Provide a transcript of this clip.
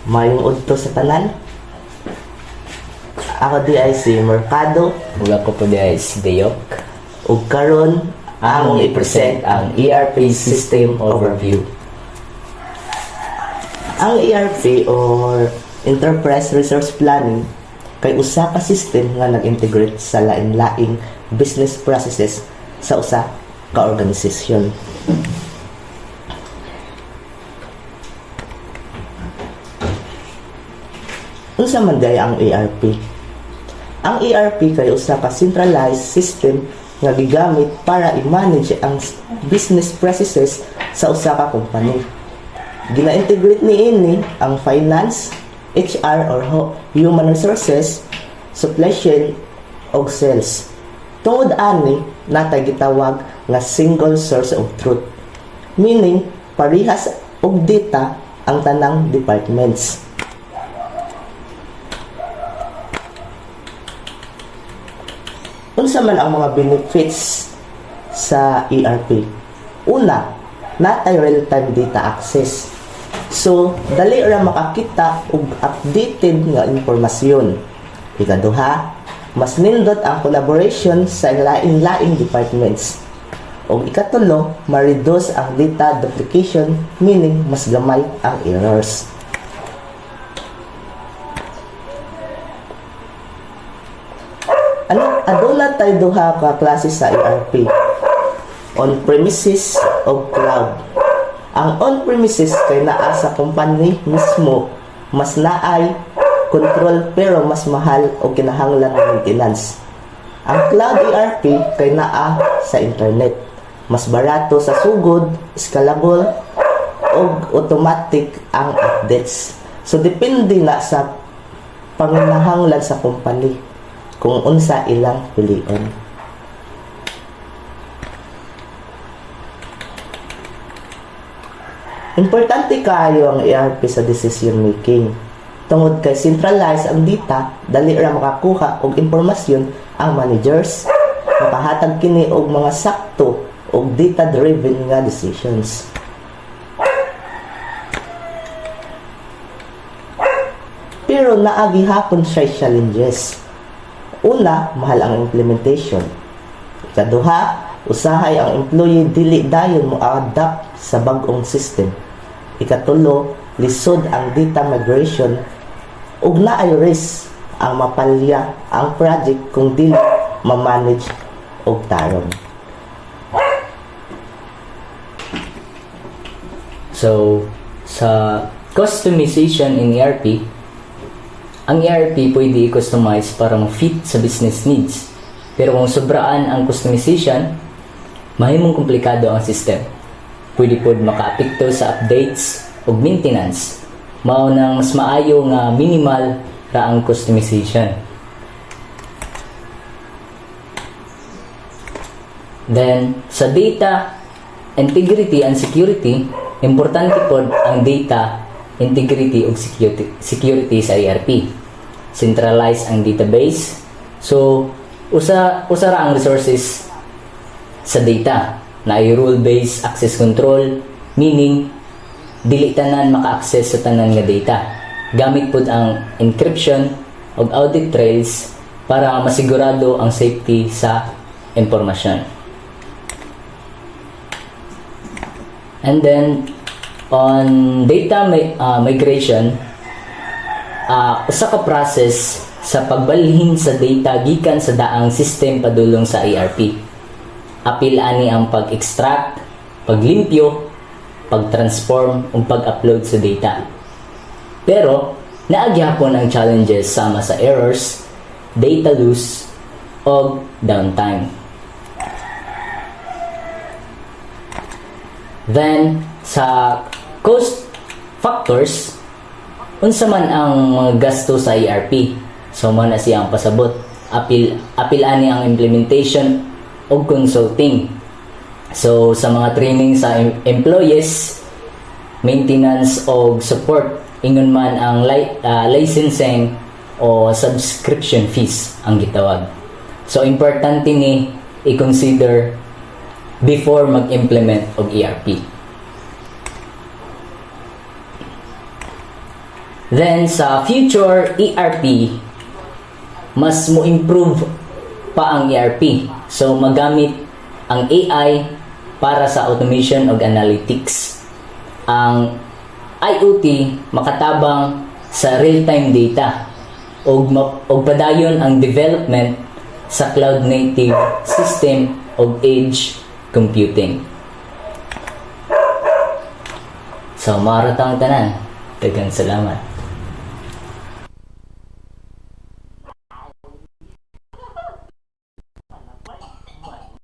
Mayong udto sa tanan. Ako di ay si Mercado. Ug ako po di ay si Deyok. Ug karon among i-present ang ERP System Overview. Ang ERP or Enterprise Resource Planning kay usa ka system nga nag-integrate sa lain-laing business processes sa usa ka organisasyon. Unsa man gaya ang ERP? Ang ERP kay usa ka centralized system nga gigamit para i-manage ang business processes sa usa ka company. Gina-integrate niini ang finance, HR or human resources, supply chain ug sales. Tungod ani natay gitawag nga single source of truth. Meaning parehas og data ang tanang departments. Unsa man ang mga benefits sa ERP? Una, natay real-time data access. So, dali ra makakita og updated nga impormasyon. Ikaduha, mas nindot ang collaboration sa lain-laing departments. O ikatulo, ma-reduce ang data duplication, meaning mas gamay ang errors. Aduna tayo duha ka klase sa ERP. On-premises o cloud. Ang on-premises kay naa sa company mismo, mas naay control pero mas mahal o kinahanglan ng maintenance. Ang cloud ERP kay naa sa internet, mas barato sa sugod, scalable ug automatic ang updates. So depende na sa panginahanglan sa company kung unsa ilang pilion. Importante kaayo ang ERP sa decision making. Tungod kay centralize ang data, dali ra makakuha og impormasyon ang managers, makahatag kini og mga sakto og data-driven nga decisions. Pero naagi hapon siya challenges. Una, mahal ang implementation. Ikaduha, usahay ang employee dili dayon mo adapt sa bag-ong system. Ikatulo, lisod ang data migration ug naay risk ang mapalya ang project kung dili ma-manage og tarong. So, sa customization in ERP, ang ERP pwede i-customize para ma-fit sa business needs. Pero kung sobraan ang customization, mahimong komplikado ang system. Pwede pod makaapekto sa updates o maintenance. Mao nang mas maayo nga minimal ra ang customization. Then, sa data integrity and security, importante pod ang data integrity ug security sa ERP. Centralize ang database. So, usa ra ang resources sa data na ay rule-based access control, meaning dili tanan maka-access sa tanan nga data. Gamit pud ang encryption ug audit trails para masigurado ang safety sa impormasyon. And then on data migration, usa ka process sa pagbalhin sa data gikan sa daang system padulong sa ERP. Apil ani ang pag-extract, paglimpyo, pag-transform ug pag-upload sa data. Pero naagyapon ang challenges sama sa errors, data loss ug downtime. Then sa cost factors, unsa man ang mga gasto sa ERP? So man na siyang pasabot. Apil ani ang implementation o consulting. So sa mga training sa employees, maintenance o support, ingon man ang licensing o subscription fees ang gitawag. So importante ni i-consider before mag-implement og ERP. Then sa future ERP, mas mo improve pa ang ERP. So magamit ang AI para sa automation ug analytics. Ang IoT makatabang sa real-time data ug padayon ang development sa cloud native system ug edge computing. So maratang tanan. Daghang salamat.